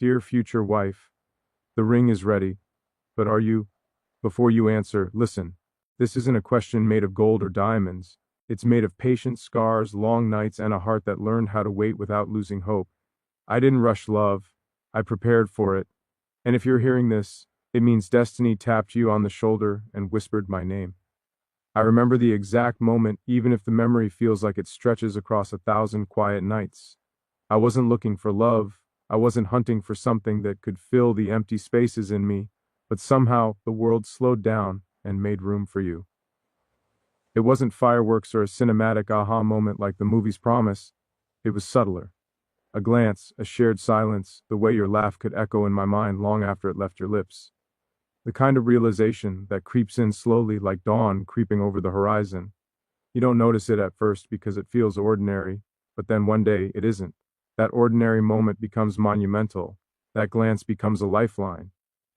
Dear future wife, the ring is ready, but are you? Before you answer, listen. This isn't a question made of gold or diamonds. It's made of patience, scars, long nights, and a heart that learned how to wait without losing hope. I didn't rush love. I prepared for it. And if you're hearing this, it means destiny tapped you on the shoulder and whispered my name. I remember the exact moment, even if the memory feels like it stretches across 1,000 quiet nights. I wasn't looking for love. I wasn't hunting for something that could fill the empty spaces in me, but somehow the world slowed down and made room for you. It wasn't fireworks or a cinematic aha moment like the movies promise. It was subtler. A glance, a shared silence, the way your laugh could echo in my mind long after it left your lips. The kind of realization that creeps in slowly like dawn creeping over the horizon. You don't notice it at first because it feels ordinary, but then one day it isn't. That ordinary moment becomes monumental. That glance becomes a lifeline.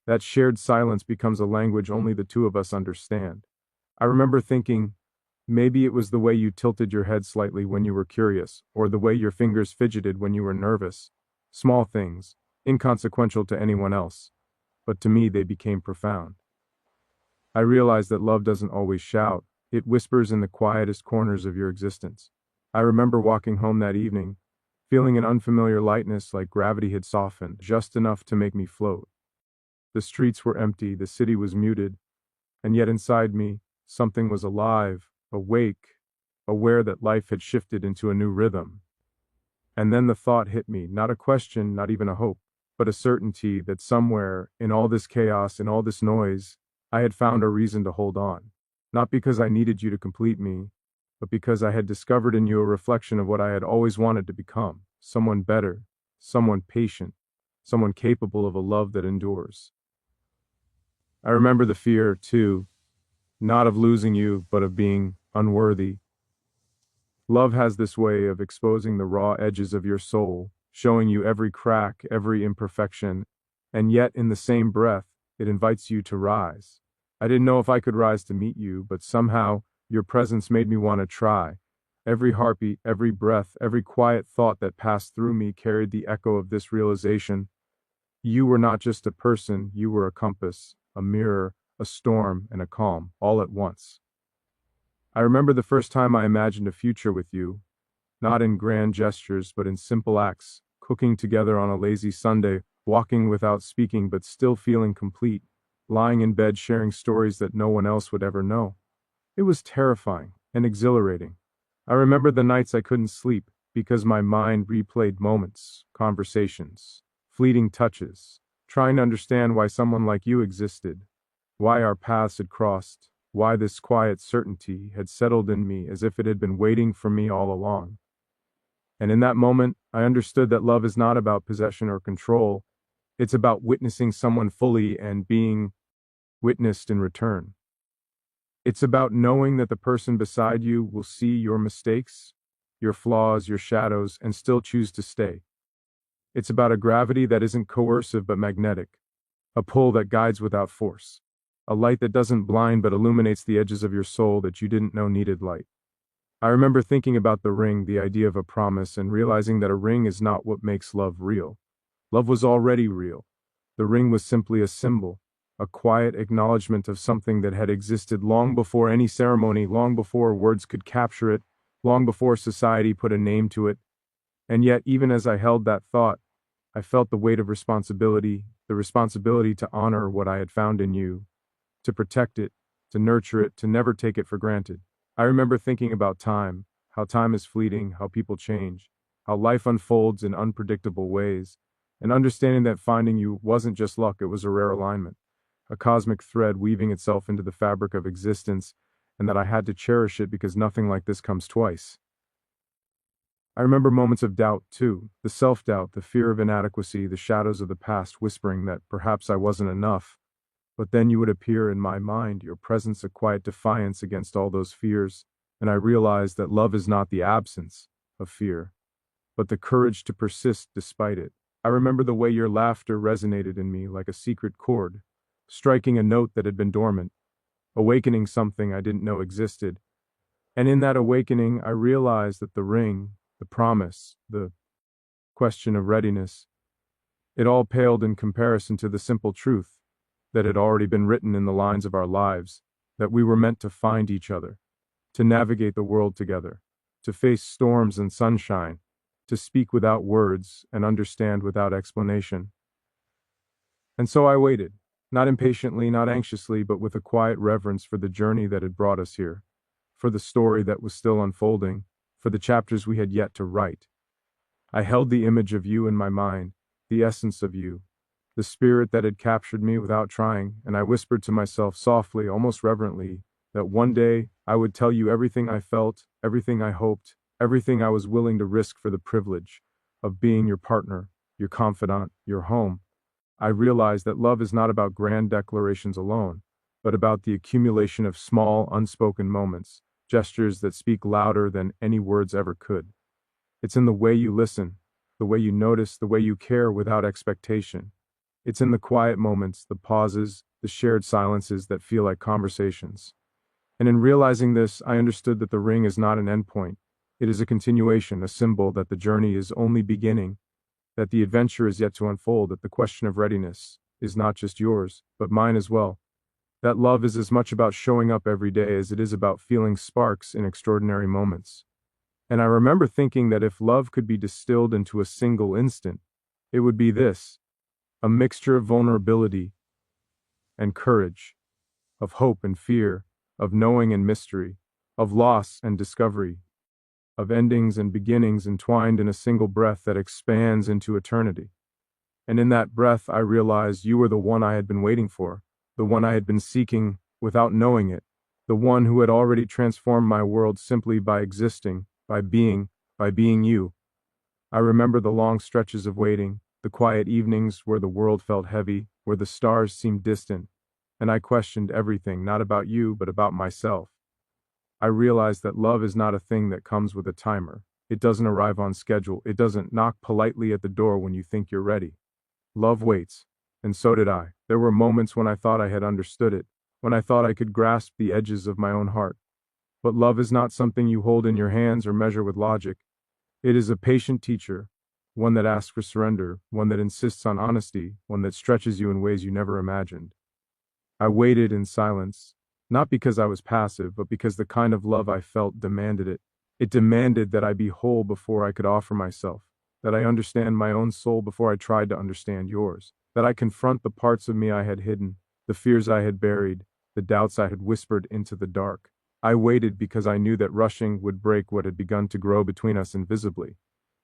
That shared silence becomes a language only the two of us understand. I remember thinking, maybe it was the way you tilted your head slightly when you were curious, or the way your fingers fidgeted when you were nervous. Small things, inconsequential to anyone else, but to me they became profound. I realized that love doesn't always shout, it whispers in the quietest corners of your existence. I remember walking home that evening, feeling an unfamiliar lightness like gravity had softened, just enough to make me float. The streets were empty, the city was muted, and yet inside me, something was alive, awake, aware that life had shifted into a new rhythm. And then the thought hit me, not a question, not even a hope, but a certainty that somewhere, in all this chaos, in all this noise, I had found a reason to hold on. Not because I needed you to complete me, but because I had discovered in you a reflection of what I had always wanted to become, someone better, someone patient, someone capable of a love that endures. I remember the fear, too, not of losing you, but of being unworthy. Love has this way of exposing the raw edges of your soul, showing you every crack, every imperfection, and yet in the same breath, it invites you to rise. I didn't know if I could rise to meet you, but somehow your presence made me want to try. Every heartbeat, every breath, every quiet thought that passed through me carried the echo of this realization. You were not just a person, you were a compass, a mirror, a storm, and a calm, all at once. I remember the first time I imagined a future with you, not in grand gestures, but in simple acts, cooking together on a lazy Sunday, walking without speaking but still feeling complete, lying in bed sharing stories that no one else would ever know. It was terrifying and exhilarating. I remember the nights I couldn't sleep because my mind replayed moments, conversations, fleeting touches, trying to understand why someone like you existed, why our paths had crossed, why this quiet certainty had settled in me as if it had been waiting for me all along. And in that moment, I understood that love is not about possession or control. It's about witnessing someone fully and being witnessed in return. It's about knowing that the person beside you will see your mistakes, your flaws, your shadows, and still choose to stay. It's about a gravity that isn't coercive but magnetic, a pull that guides without force, a light that doesn't blind but illuminates the edges of your soul that you didn't know needed light. I remember thinking about the ring, the idea of a promise, and realizing that a ring is not what makes love real. Love was already real. The ring was simply a symbol, a quiet acknowledgement of something that had existed long before any ceremony, long before words could capture it, long before society put a name to it. And yet, even as I held that thought, I felt the weight of responsibility, the responsibility to honor what I had found in you, to protect it, to nurture it, to never take it for granted. I remember thinking about time, how time is fleeting, how people change, how life unfolds in unpredictable ways, and understanding that finding you wasn't just luck, it was a rare alignment, a cosmic thread weaving itself into the fabric of existence, and that I had to cherish it because nothing like this comes twice. I remember moments of doubt, too, the self-doubt, the fear of inadequacy, the shadows of the past whispering that perhaps I wasn't enough. But then you would appear in my mind, your presence a quiet defiance against all those fears, and I realized that love is not the absence of fear, but the courage to persist despite it. I remember the way your laughter resonated in me like a secret chord, striking a note that had been dormant, awakening something I didn't know existed. And in that awakening, I realized that the ring, the promise, the question of readiness, It all paled in comparison to the simple truth that had already been written in the lines of our lives, that we were meant to find each other, to navigate the world together, to face storms and sunshine, to speak without words and understand without explanation. And so I waited, not impatiently, not anxiously, but with a quiet reverence for the journey that had brought us here, for the story that was still unfolding, for the chapters we had yet to write. I held the image of you in my mind, the essence of you, the spirit that had captured me without trying, and I whispered to myself softly, almost reverently, that one day I would tell you everything I felt, everything I hoped, everything I was willing to risk for the privilege of being your partner, your confidant, your home. I realized that love is not about grand declarations alone, but about the accumulation of small, unspoken moments, gestures that speak louder than any words ever could. It's in the way you listen, the way you notice, the way you care without expectation. It's in the quiet moments, the pauses, the shared silences that feel like conversations. And in realizing this, I understood that the ring is not an endpoint. It is a continuation, a symbol that the journey is only beginning, that the adventure is yet to unfold, that the question of readiness is not just yours, but mine as well. That love is as much about showing up every day as it is about feeling sparks in extraordinary moments. And I remember thinking that if love could be distilled into a single instant, it would be this: a mixture of vulnerability and courage, of hope and fear, of knowing and mystery, of loss and discovery, of endings and beginnings entwined in a single breath that expands into eternity. And in that breath, I realized you were the one I had been waiting for, the one I had been seeking without knowing it, the one who had already transformed my world simply by existing, by being you. I remember the long stretches of waiting, the quiet evenings where the world felt heavy, where the stars seemed distant, and I questioned everything, not about you, but about myself. I realized that love is not a thing that comes with a timer. It doesn't arrive on schedule. It doesn't knock politely at the door when you think you're ready. Love waits, and so did I. There were moments when I thought I had understood it, when I thought I could grasp the edges of my own heart. But love is not something you hold in your hands or measure with logic. It is a patient teacher, one that asks for surrender, one that insists on honesty, one that stretches you in ways you never imagined. I waited in silence, not because I was passive, but because the kind of love I felt demanded it. It demanded that I be whole before I could offer myself, that I understand my own soul before I tried to understand yours, that I confront the parts of me I had hidden, the fears I had buried, the doubts I had whispered into the dark. I waited because I knew that rushing would break what had begun to grow between us invisibly.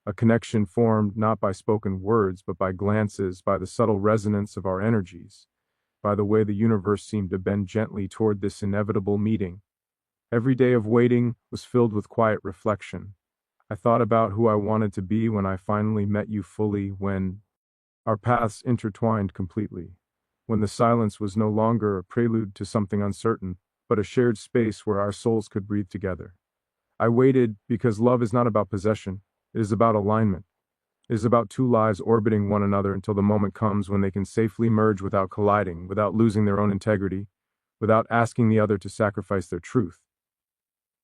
A connection formed not by spoken words, but by glances, by the subtle resonance of our energies, by the way the universe seemed to bend gently toward this inevitable meeting. Every day of waiting was filled with quiet reflection. I thought about who I wanted to be when I finally met you fully, when our paths intertwined completely, when the silence was no longer a prelude to something uncertain, but a shared space where our souls could breathe together. I waited because love is not about possession, it is about alignment. It is about two lives orbiting one another until the moment comes when they can safely merge without colliding, without losing their own integrity, without asking the other to sacrifice their truth.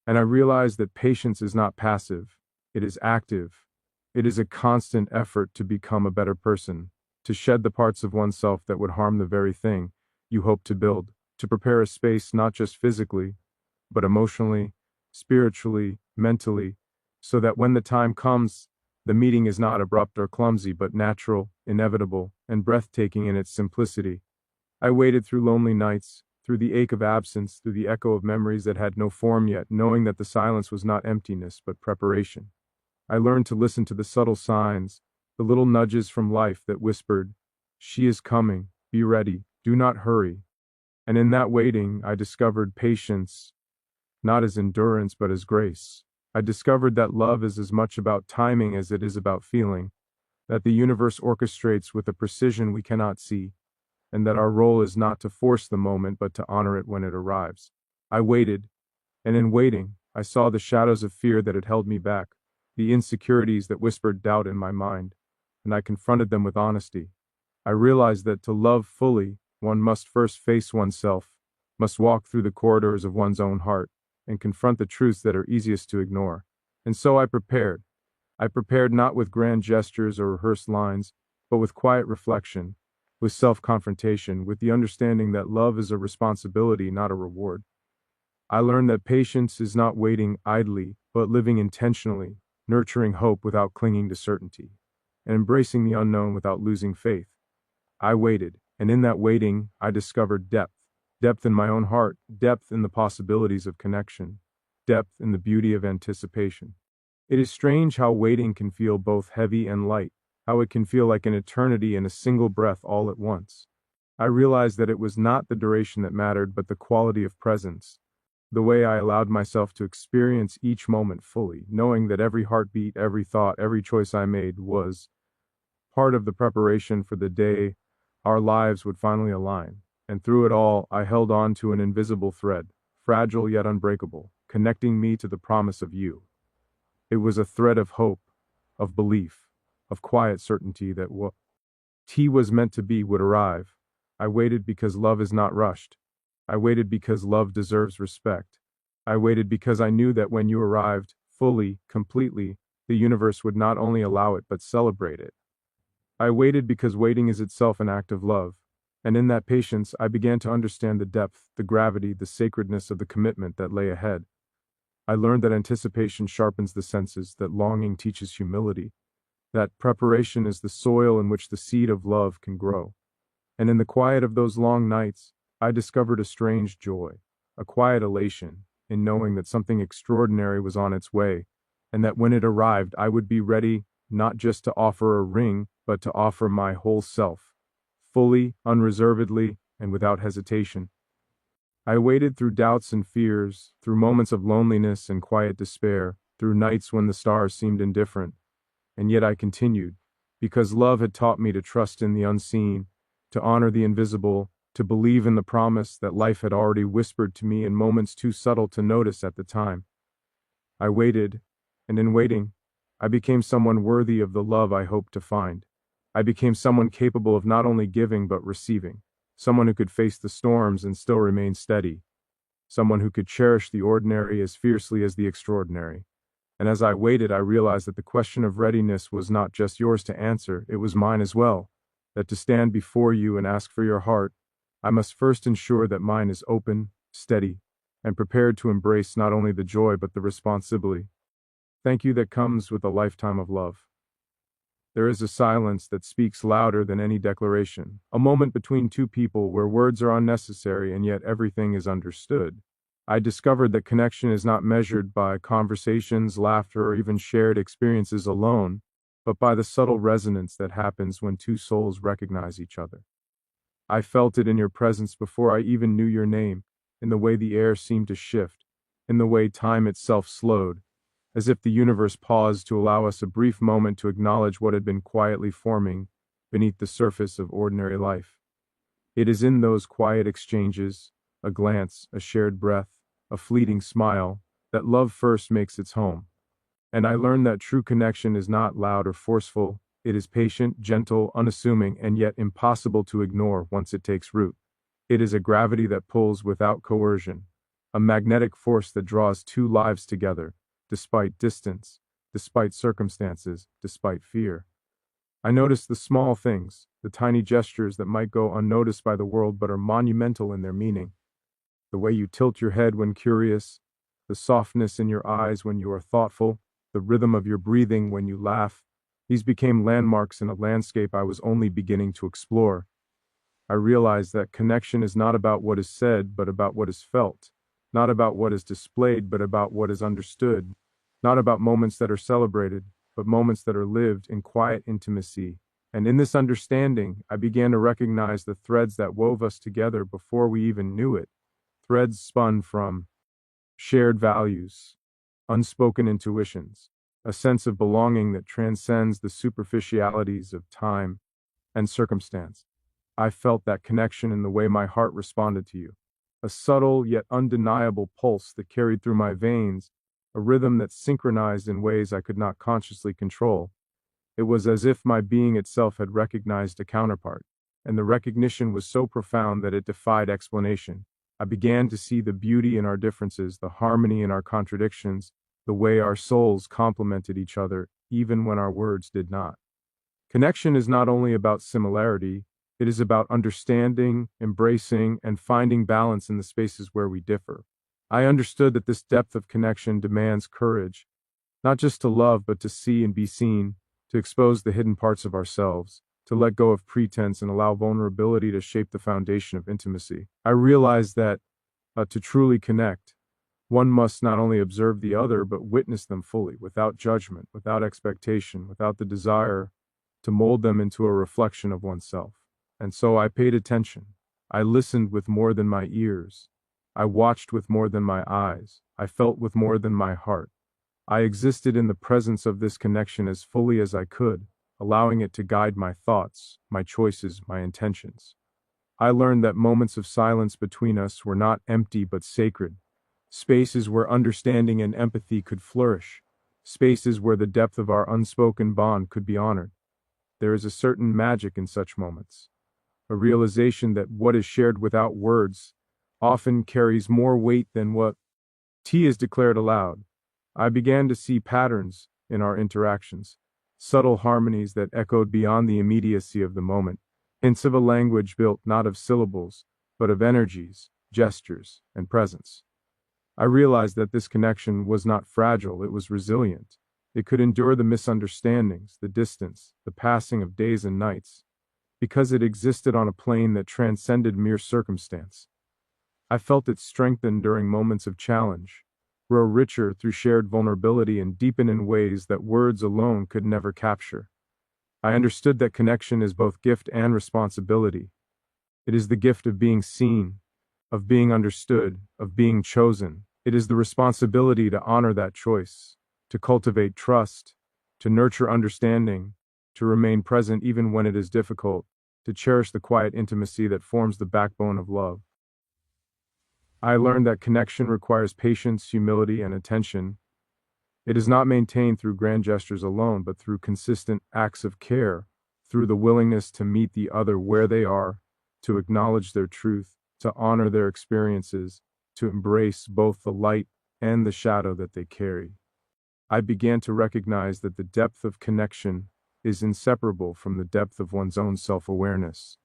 And I realized that patience is not passive, it is active. It is a constant effort to become a better person, to shed the parts of oneself that would harm the very thing you hope to build, to prepare a space not just physically, but emotionally, spiritually, mentally, so that when the time comes, the meeting is not abrupt or clumsy, but natural, inevitable, and breathtaking in its simplicity. I waited through lonely nights, through the ache of absence, through the echo of memories that had no form yet, knowing that the silence was not emptiness, but preparation. I learned to listen to the subtle signs, the little nudges from life that whispered, "She is coming, be ready, do not hurry." And in that waiting, I discovered patience, not as endurance, but as grace. I discovered that love is as much about timing as it is about feeling, that the universe orchestrates with a precision we cannot see, and that our role is not to force the moment, but to honor it when it arrives. I waited, and in waiting, I saw the shadows of fear that had held me back, the insecurities that whispered doubt in my mind, and I confronted them with honesty. I realized that to love fully, one must first face oneself, must walk through the corridors of one's own heart, and confront the truths that are easiest to ignore. And so I prepared. I prepared not with grand gestures or rehearsed lines, but with quiet reflection, with self-confrontation, with the understanding that love is a responsibility, not a reward. I learned that patience is not waiting idly, but living intentionally, nurturing hope without clinging to certainty, and embracing the unknown without losing faith. I waited, and in that waiting, I discovered depth. Depth in my own heart, depth in the possibilities of connection, depth in the beauty of anticipation. It is strange how waiting can feel both heavy and light, how it can feel like an eternity in a single breath all at once. I realized that it was not the duration that mattered, but the quality of presence, the way I allowed myself to experience each moment fully, knowing that every heartbeat, every thought, every choice I made was part of the preparation for the day our lives would finally align. And through it all, I held on to an invisible thread, fragile yet unbreakable, connecting me to the promise of you. It was a thread of hope, of belief, of quiet certainty that what T was meant to be would arrive. I waited because love is not rushed. I waited because love deserves respect. I waited because I knew that when you arrived, fully, completely, the universe would not only allow it but celebrate it. I waited because waiting is itself an act of love, and in that patience I began to understand the depth, the gravity, the sacredness of the commitment that lay ahead. I learned that anticipation sharpens the senses, that longing teaches humility, that preparation is the soil in which the seed of love can grow. And in the quiet of those long nights, I discovered a strange joy, a quiet elation, in knowing that something extraordinary was on its way, and that when it arrived, I would be ready not just to offer a ring, but to offer my whole self, fully, unreservedly, and without hesitation. I waited through doubts and fears, through moments of loneliness and quiet despair, through nights when the stars seemed indifferent, and yet I continued, because love had taught me to trust in the unseen, to honor the invisible, to believe in the promise that life had already whispered to me in moments too subtle to notice at the time. I waited, and in waiting, I became someone worthy of the love I hoped to find. I became someone capable of not only giving but receiving, someone who could face the storms and still remain steady, someone who could cherish the ordinary as fiercely as the extraordinary. And as I waited, I realized that the question of readiness was not just yours to answer, it was mine as well. That to stand before you and ask for your heart, I must first ensure that mine is open, steady, and prepared to embrace not only the joy but the responsibility. Thank you that comes with a lifetime of love. There is a silence that speaks louder than any declaration, a moment between two people where words are unnecessary and yet everything is understood. I discovered that connection is not measured by conversations, laughter, or even shared experiences alone, but by the subtle resonance that happens when two souls recognize each other. I felt it in your presence before I even knew your name, in the way the air seemed to shift, in the way time itself slowed, as if the universe paused to allow us a brief moment to acknowledge what had been quietly forming beneath the surface of ordinary life. It is in those quiet exchanges, a glance, a shared breath, a fleeting smile, that love first makes its home. And I learned that true connection is not loud or forceful, it is patient, gentle, unassuming, and yet impossible to ignore once it takes root. It is a gravity that pulls without coercion, a magnetic force that draws two lives together, despite distance, despite circumstances, despite fear. I noticed the small things, the tiny gestures that might go unnoticed by the world but are monumental in their meaning. The way you tilt your head when curious, the softness in your eyes when you are thoughtful, the rhythm of your breathing when you laugh. These became landmarks in a landscape I was only beginning to explore. I realized that connection is not about what is said, but about what is felt, not about what is displayed, but about what is understood, not about moments that are celebrated, but moments that are lived in quiet intimacy. And in this understanding, I began to recognize the threads that wove us together before we even knew it, threads spun from shared values, unspoken intuitions, a sense of belonging that transcends the superficialities of time and circumstance. I felt that connection in the way my heart responded to you, a subtle yet undeniable pulse that carried through my veins, a rhythm that synchronized in ways I could not consciously control. It was as if my being itself had recognized a counterpart, and the recognition was so profound that it defied explanation. I began to see the beauty in our differences, the harmony in our contradictions, the way our souls complemented each other, even when our words did not. Connection is not only about similarity, it is about understanding, embracing, and finding balance in the spaces where we differ. I understood that this depth of connection demands courage, not just to love, but to see and be seen, to expose the hidden parts of ourselves, to let go of pretense and allow vulnerability to shape the foundation of intimacy. I realized that to truly connect, one must not only observe the other, but witness them fully, without judgment, without expectation, without the desire to mold them into a reflection of oneself. And so I paid attention. I listened with more than my ears. I watched with more than my eyes. I felt with more than my heart. I existed in the presence of this connection as fully as I could, allowing it to guide my thoughts, my choices, my intentions. I learned that moments of silence between us were not empty but sacred, spaces where understanding and empathy could flourish, spaces where the depth of our unspoken bond could be honored. There is a certain magic in such moments, a realization that what is shared without words often carries more weight than what T is declared aloud. I began to see patterns in our interactions, subtle harmonies that echoed beyond the immediacy of the moment, hints of a language built not of syllables, but of energies, gestures, and presence. I realized that this connection was not fragile, it was resilient. It could endure the misunderstandings, the distance, the passing of days and nights, because it existed on a plane that transcended mere circumstance. I felt it strengthen during moments of challenge, grow richer through shared vulnerability, and deepen in ways that words alone could never capture. I understood that connection is both gift and responsibility. It is the gift of being seen, of being understood, of being chosen. It is the responsibility to honor that choice, to cultivate trust, to nurture understanding, to remain present even when it is difficult, to cherish the quiet intimacy that forms the backbone of love. I learned that connection requires patience, humility, and attention. It is not maintained through grand gestures alone, but through consistent acts of care, through the willingness to meet the other where they are, to acknowledge their truth, to honor their experiences, to embrace both the light and the shadow that they carry. I began to recognize that the depth of connection is inseparable from the depth of one's own self-awareness.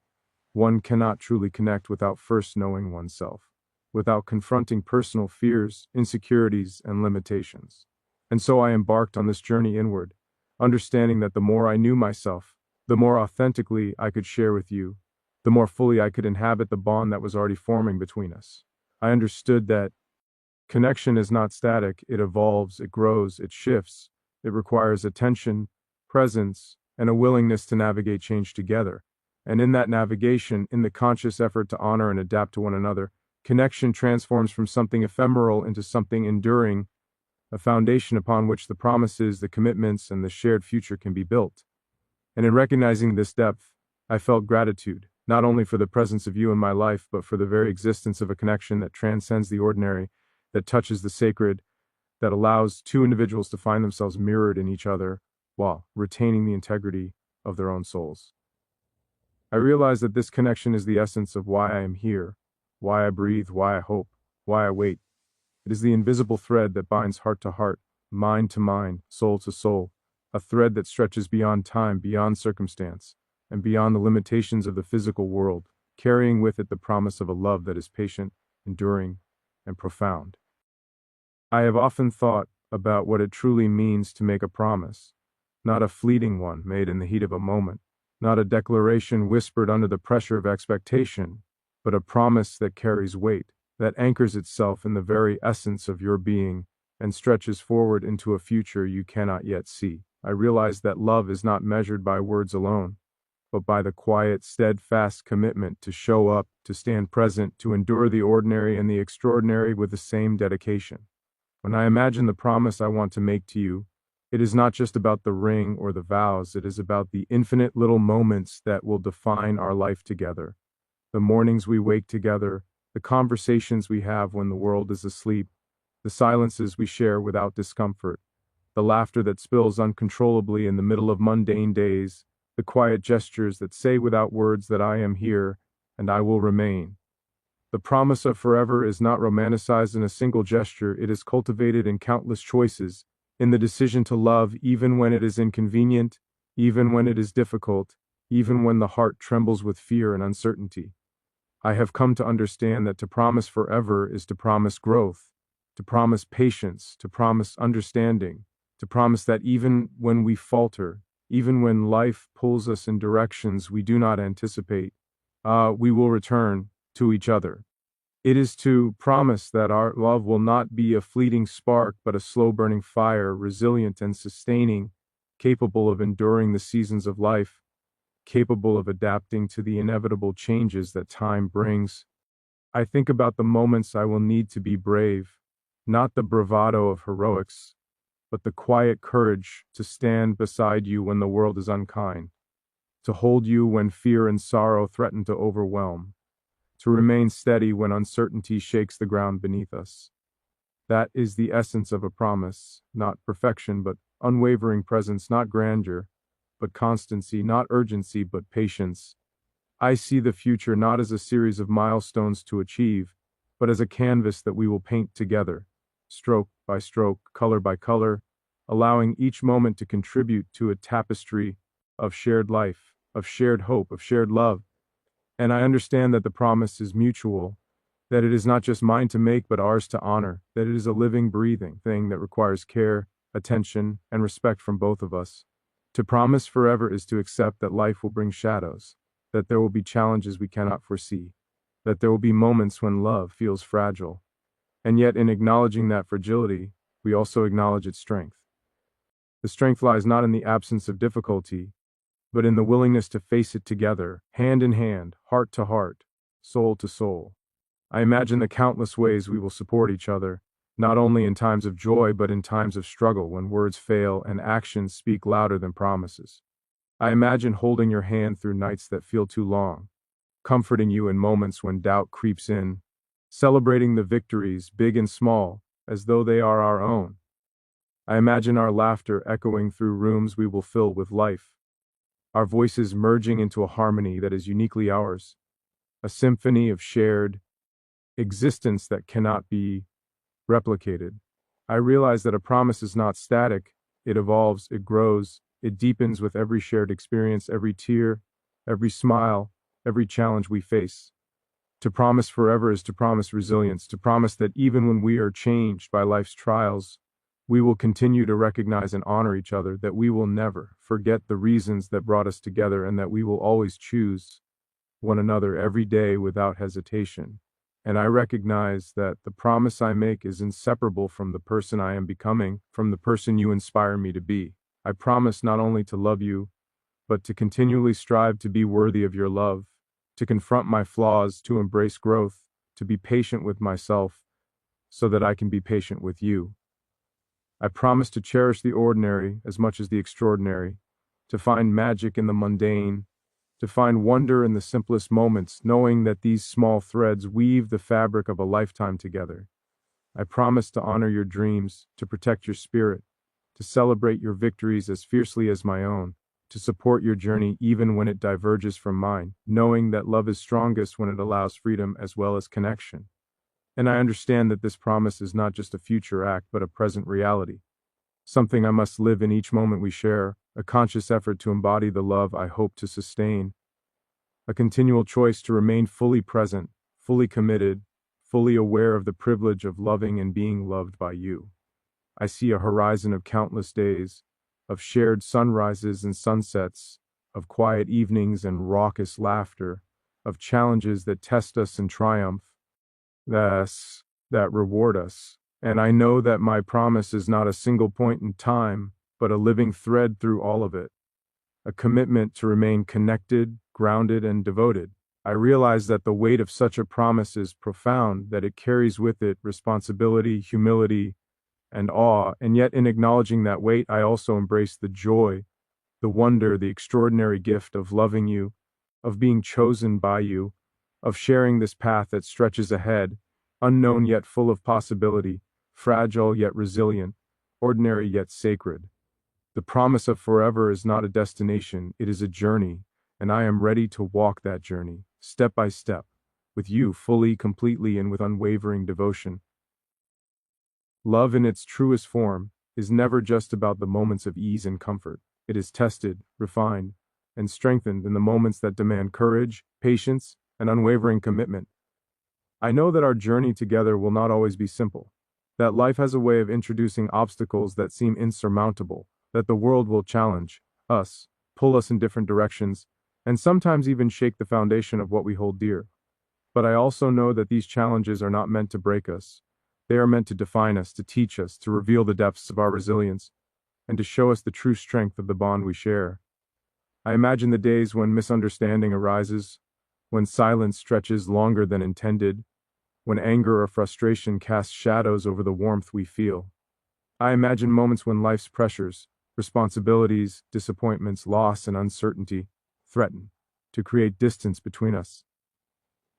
One cannot truly connect without first knowing oneself, without confronting personal fears, insecurities, and limitations. And so I embarked on this journey inward, understanding that the more I knew myself, the more authentically I could share with you, the more fully I could inhabit the bond that was already forming between us. I understood that connection is not static, it evolves, it grows, it shifts. It requires attention, presence, and a willingness to navigate change together. And in that navigation, in the conscious effort to honor and adapt to one another, connection transforms from something ephemeral into something enduring, a foundation upon which the promises, the commitments, and the shared future can be built. And in recognizing this depth, I felt gratitude, not only for the presence of you in my life, but for the very existence of a connection that transcends the ordinary, that touches the sacred, that allows two individuals to find themselves mirrored in each other while retaining the integrity of their own souls. I realize that this connection is the essence of why I am here, why I breathe, why I hope, why I wait. It is the invisible thread that binds heart to heart, mind to mind, soul to soul, a thread that stretches beyond time, beyond circumstance, and beyond the limitations of the physical world, carrying with it the promise of a love that is patient, enduring, and profound. I have often thought about what it truly means to make a promise, not a fleeting one made in the heat of a moment, not a declaration whispered under the pressure of expectation, but a promise that carries weight, that anchors itself in the very essence of your being and stretches forward into a future you cannot yet see. I realize that love is not measured by words alone, but by the quiet, steadfast commitment to show up, to stand present, to endure the ordinary and the extraordinary with the same dedication. When I imagine the promise I want to make to you, it is not just about the ring or the vows, it is about the infinite little moments that will define our life together. The mornings we wake together, the conversations we have when the world is asleep, the silences we share without discomfort, the laughter that spills uncontrollably in the middle of mundane days, the quiet gestures that say without words that I am here and I will remain. The promise of forever is not romanticized in a single gesture, it is cultivated in countless choices, in the decision to love even when it is inconvenient, even when it is difficult, even when the heart trembles with fear and uncertainty. I have come to understand that to promise forever is to promise growth, to promise patience, to promise understanding, to promise that even when we falter, even when life pulls us in directions we do not anticipate, we will return to each other. It is to promise that our love will not be a fleeting spark, but a slow burning fire, resilient and sustaining, capable of enduring the seasons of life, capable of adapting to the inevitable changes that time brings. I think about the moments I will need to be brave, not the bravado of heroics, but the quiet courage to stand beside you when the world is unkind, to hold you when fear and sorrow threaten to overwhelm, to remain steady when uncertainty shakes the ground beneath us. That is the essence of a promise, not perfection, but unwavering presence, not grandeur, but constancy, not urgency, but patience. I see the future not as a series of milestones to achieve, but as a canvas that we will paint together, stroke by stroke, color by color, allowing each moment to contribute to a tapestry of shared life, of shared hope, of shared love. And I understand that the promise is mutual, that it is not just mine to make, but ours to honor, that it is a living, breathing thing that requires care, attention, and respect from both of us. To promise forever is to accept that life will bring shadows, that there will be challenges we cannot foresee, that there will be moments when love feels fragile. And yet, in acknowledging that fragility, we also acknowledge its strength. The strength lies not in the absence of difficulty, but in the willingness to face it together, hand in hand, heart to heart, soul to soul. I imagine the countless ways we will support each other, not only in times of joy, but in times of struggle when words fail and actions speak louder than promises. I imagine holding your hand through nights that feel too long, comforting you in moments when doubt creeps in, celebrating the victories, big and small, as though they are our own. I imagine our laughter echoing through rooms we will fill with life, our voices merging into a harmony that is uniquely ours, a symphony of shared existence that cannot be replicated. I realize that a promise is not static, it evolves, it grows, it deepens with every shared experience, every tear, every smile, every challenge we face. To promise forever is to promise resilience, to promise that even when we are changed by life's trials, we will continue to recognize and honor each other, that we will never forget the reasons that brought us together, and that we will always choose one another every day without hesitation. And I recognize that the promise I make is inseparable from the person I am becoming, from the person you inspire me to be. I promise not only to love you, but to continually strive to be worthy of your love, to confront my flaws, to embrace growth, to be patient with myself, so that I can be patient with you. I promise to cherish the ordinary as much as the extraordinary, to find magic in the mundane, to find wonder in the simplest moments, knowing that these small threads weave the fabric of a lifetime together. I promise to honor your dreams, to protect your spirit, to celebrate your victories as fiercely as my own, to support your journey even when it diverges from mine, knowing that love is strongest when it allows freedom as well as connection. And I understand that this promise is not just a future act, but a present reality, something I must live in each moment we share, a conscious effort to embody the love I hope to sustain, a continual choice to remain fully present, fully committed, fully aware of the privilege of loving and being loved by you. I see a horizon of countless days, of shared sunrises and sunsets, of quiet evenings and raucous laughter, of challenges that test us and triumph, that reward us. And I know that my promise is not a single point in time, but a living thread through all of it, a commitment to remain connected, grounded, and devoted. I realize that the weight of such a promise is profound, that it carries with it responsibility, humility, and awe, and yet in acknowledging that weight, I also embrace the joy, the wonder, the extraordinary gift of loving you, of being chosen by you, of sharing this path that stretches ahead, unknown yet full of possibility, fragile yet resilient, ordinary yet sacred. The promise of forever is not a destination, it is a journey, and I am ready to walk that journey, step by step, with you fully, completely, and with unwavering devotion. Love in its truest form is never just about the moments of ease and comfort. It is tested, refined, and strengthened in the moments that demand courage, patience, and unwavering commitment. I know that our journey together will not always be simple, that life has a way of introducing obstacles that seem insurmountable, that the world will challenge us, pull us in different directions, and sometimes even shake the foundation of what we hold dear. But I also know that these challenges are not meant to break us. They are meant to define us, to teach us, to reveal the depths of our resilience, and to show us the true strength of the bond we share. I imagine the days when misunderstanding arises, when silence stretches longer than intended, when anger or frustration casts shadows over the warmth we feel. I imagine moments when life's pressures, responsibilities, disappointments, loss, and uncertainty threaten to create distance between us.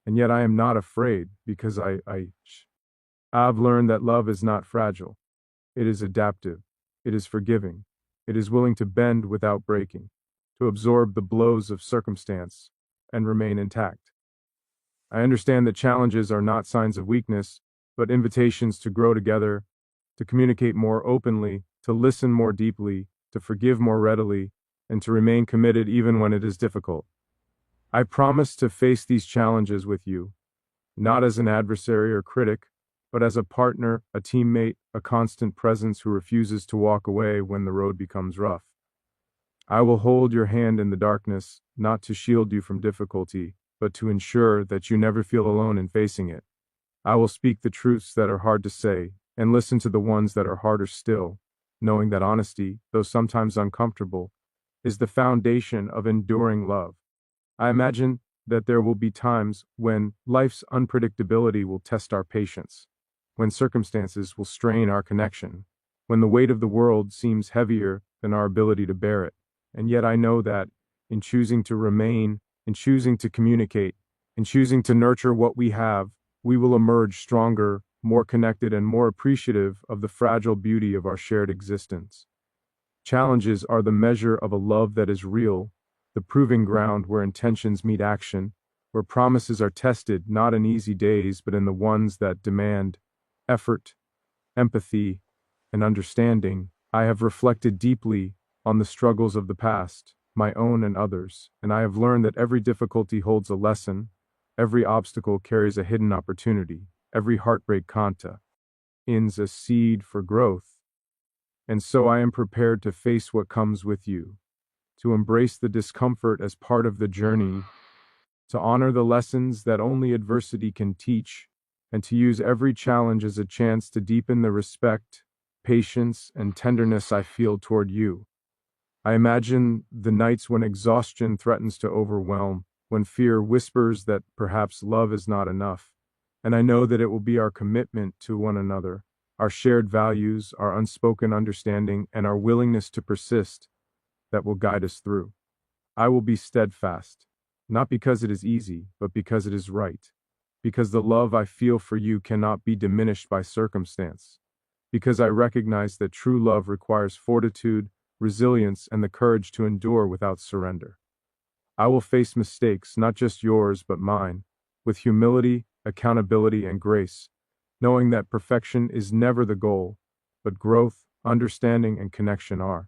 And yet I am not afraid because I've learned that love is not fragile. It is adaptive. It is forgiving. It is willing to bend without breaking, to absorb the blows of circumstance and remain intact. I understand that challenges are not signs of weakness, but invitations to grow together, to communicate more openly, to listen more deeply, to forgive more readily, and to remain committed even when it is difficult. I promise to face these challenges with you, not as an adversary or critic, but as a partner, a teammate, a constant presence who refuses to walk away when the road becomes rough. I will hold your hand in the darkness, not to shield you from difficulty, but to ensure that you never feel alone in facing it. I will speak the truths that are hard to say, and listen to the ones that are harder still, knowing that honesty, though sometimes uncomfortable, is the foundation of enduring love. I imagine that there will be times when life's unpredictability will test our patience, when circumstances will strain our connection, when the weight of the world seems heavier than our ability to bear it. And yet I know that in choosing to remain, in choosing to communicate, in choosing to nurture what we have, we will emerge stronger, more connected, and more appreciative of the fragile beauty of our shared existence. Challenges are the measure of a love that is real, the proving ground where intentions meet action, where promises are tested not in easy days but in the ones that demand effort, empathy, and understanding. I have reflected deeply on the struggles of the past, my own and others, and I have learned that every difficulty holds a lesson, every obstacle carries a hidden opportunity, every heartbreak contains a seed for growth. And so I am prepared to face what comes with you, to embrace the discomfort as part of the journey, to honor the lessons that only adversity can teach, and to use every challenge as a chance to deepen the respect, patience, and tenderness I feel toward you. I imagine the nights when exhaustion threatens to overwhelm, when fear whispers that perhaps love is not enough, and I know that it will be our commitment to one another, our shared values, our unspoken understanding, and our willingness to persist that will guide us through. I will be steadfast, not because it is easy, but because it is right, because the love I feel for you cannot be diminished by circumstance, because I recognize that true love requires fortitude, resilience, and the courage to endure without surrender. I will face mistakes, not just yours, but mine, with humility, accountability, and grace, knowing that perfection is never the goal, but growth, understanding, and connection are.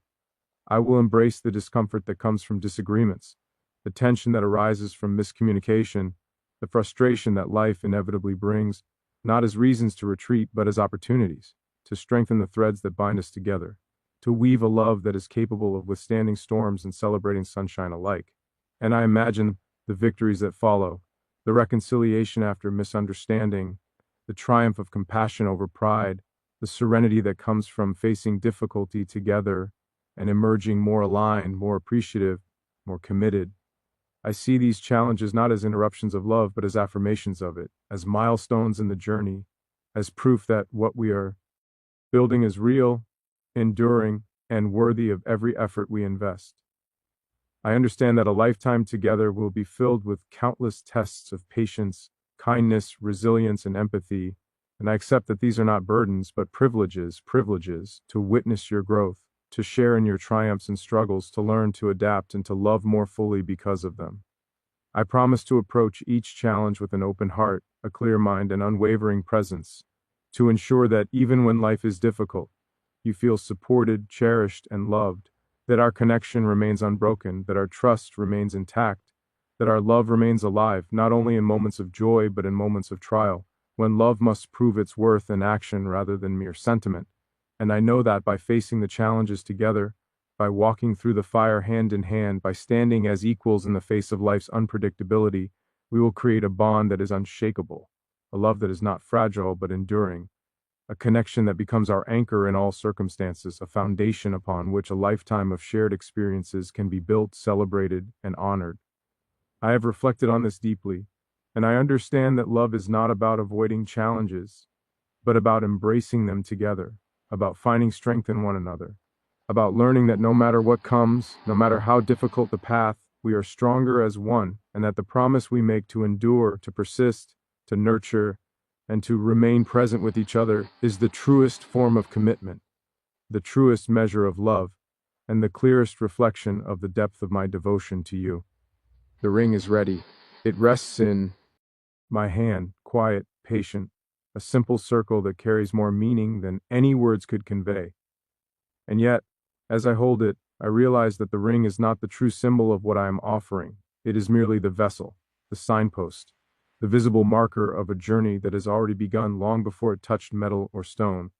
I will embrace the discomfort that comes from disagreements, the tension that arises from miscommunication, the frustration that life inevitably brings, not as reasons to retreat, but as opportunities to strengthen the threads that bind us together, to weave a love that is capable of withstanding storms and celebrating sunshine alike. And I imagine the victories that follow, the reconciliation after misunderstanding, the triumph of compassion over pride, the serenity that comes from facing difficulty together and emerging more aligned, more appreciative, more committed. I see these challenges not as interruptions of love, but as affirmations of it, as milestones in the journey, as proof that what we are building is real, enduring, and worthy of every effort we invest. I understand that a lifetime together will be filled with countless tests of patience, kindness, resilience, and empathy, and I accept that these are not burdens, but privileges to witness your growth, to share in your triumphs and struggles, to learn to adapt and to love more fully because of them. I promise to approach each challenge with an open heart, a clear mind, and unwavering presence, to ensure that even when life is difficult, you feel supported, cherished, and loved, that our connection remains unbroken, that our trust remains intact, that our love remains alive, not only in moments of joy but in moments of trial, when love must prove its worth in action rather than mere sentiment. And I know that by facing the challenges together, by walking through the fire hand in hand, by standing as equals in the face of life's unpredictability, we will create a bond that is unshakable, a love that is not fragile but enduring, a connection that becomes our anchor in all circumstances, a foundation upon which a lifetime of shared experiences can be built, celebrated, and honored. I have reflected on this deeply, and I understand that love is not about avoiding challenges, but about embracing them together, about finding strength in one another, about learning that no matter what comes, no matter how difficult the path, we are stronger as one, and that the promise we make to endure, to persist, to nurture, and to remain present with each other is the truest form of commitment, the truest measure of love, and the clearest reflection of the depth of my devotion to you. The ring is ready. It rests in my hand, quiet, patient, a simple circle that carries more meaning than any words could convey. And yet, as I hold it, I realize that the ring is not the true symbol of what I am offering. It is merely the vessel, the signpost, the visible marker of a journey that has already begun long before it touched metal or stone.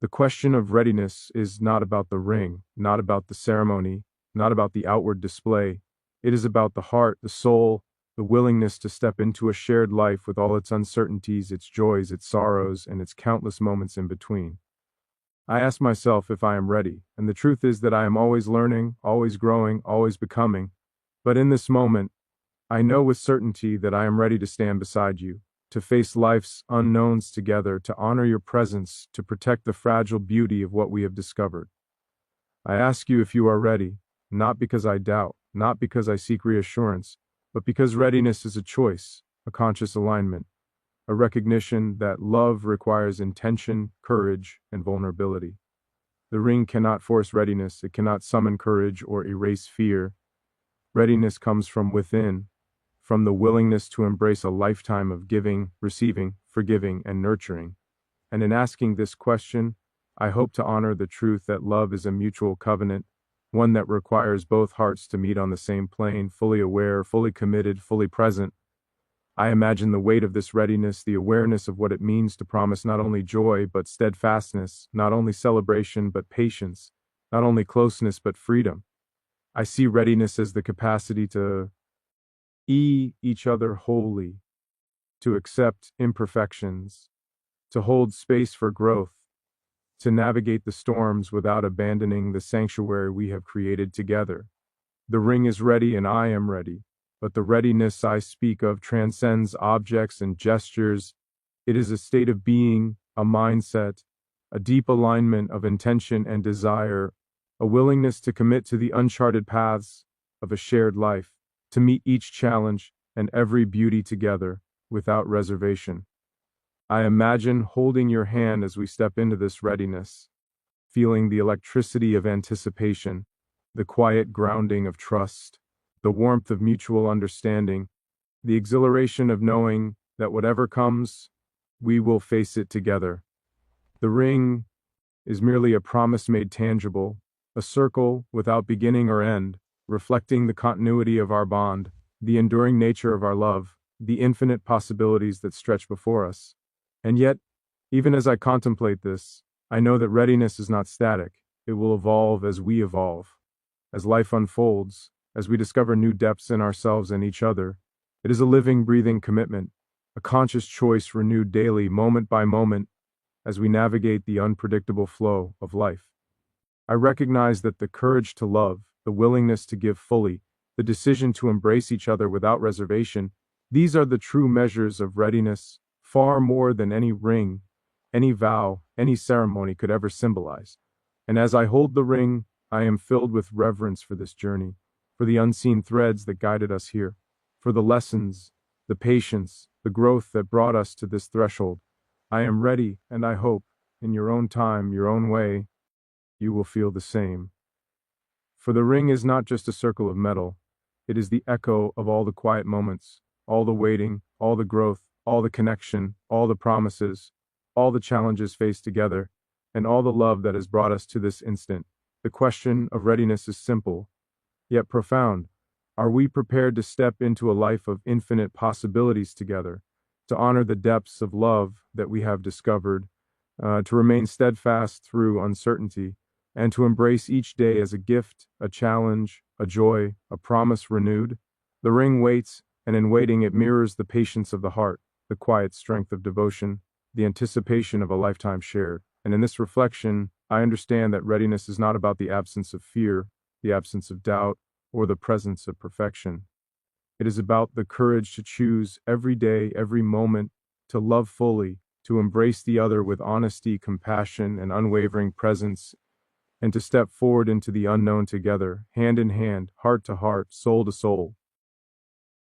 The question of readiness is not about the ring, not about the ceremony, not about the outward display. It is about the heart, the soul, the willingness to step into a shared life with all its uncertainties, its joys, its sorrows, and its countless moments in between. I ask myself if I am ready, and the truth is that I am always learning, always growing, always becoming. But in this moment, I know with certainty that I am ready to stand beside you, to face life's unknowns together, to honor your presence, to protect the fragile beauty of what we have discovered. I ask you if you are ready, not because I doubt, not because I seek reassurance, but because readiness is a choice, a conscious alignment, a recognition that love requires intention, courage, and vulnerability. The ring cannot force readiness, it cannot summon courage or erase fear. Readiness comes from within, from the willingness to embrace a lifetime of giving, receiving, forgiving, and nurturing. And in asking this question, I hope to honor the truth that love is a mutual covenant, one that requires both hearts to meet on the same plane, fully aware, fully committed, fully present. I imagine the weight of this readiness, the awareness of what it means to promise not only joy but steadfastness, not only celebration but patience, not only closeness but freedom. I see readiness as the capacity to each other wholly, to accept imperfections, to hold space for growth, to navigate the storms without abandoning the sanctuary we have created together. The ring is ready and I am ready, but the readiness I speak of transcends objects and gestures. It is a state of being, a mindset, a deep alignment of intention and desire, a willingness to commit to the uncharted paths of a shared life, to meet each challenge and every beauty together without reservation. I imagine holding your hand as we step into this readiness, feeling the electricity of anticipation, the quiet grounding of trust, the warmth of mutual understanding, the exhilaration of knowing that whatever comes, we will face it together. The ring is merely a promise made tangible, a circle without beginning or end, reflecting the continuity of our bond, the enduring nature of our love, the infinite possibilities that stretch before us. And yet, even as I contemplate this, I know that readiness is not static. It will evolve as we evolve. As life unfolds, as we discover new depths in ourselves and each other, it is a living, breathing commitment, a conscious choice renewed daily, moment by moment, as we navigate the unpredictable flow of life. I recognize that the courage to love, the willingness to give fully, the decision to embrace each other without reservation, these are the true measures of readiness, far more than any ring, any vow, any ceremony could ever symbolize. And as I hold the ring, I am filled with reverence for this journey, for the unseen threads that guided us here, for the lessons, the patience, the growth that brought us to this threshold. I am ready, and I hope, in your own time, your own way, you will feel the same. For the ring is not just a circle of metal, it is the echo of all the quiet moments, all the waiting, all the growth, all the connection, all the promises, all the challenges faced together, and all the love that has brought us to this instant. The question of readiness is simple, yet profound. Are we prepared to step into a life of infinite possibilities together, to honor the depths of love that we have discovered, to remain steadfast through uncertainty, and to embrace each day as a gift, a challenge, a joy, a promise renewed? The ring waits, and in waiting it mirrors the patience of the heart, the quiet strength of devotion, the anticipation of a lifetime shared. And in this reflection, I understand that readiness is not about the absence of fear, the absence of doubt, or the presence of perfection. It is about the courage to choose every day, every moment, to love fully, to embrace the other with honesty, compassion, and unwavering presence, and to step forward into the unknown together, hand in hand, heart to heart, soul to soul.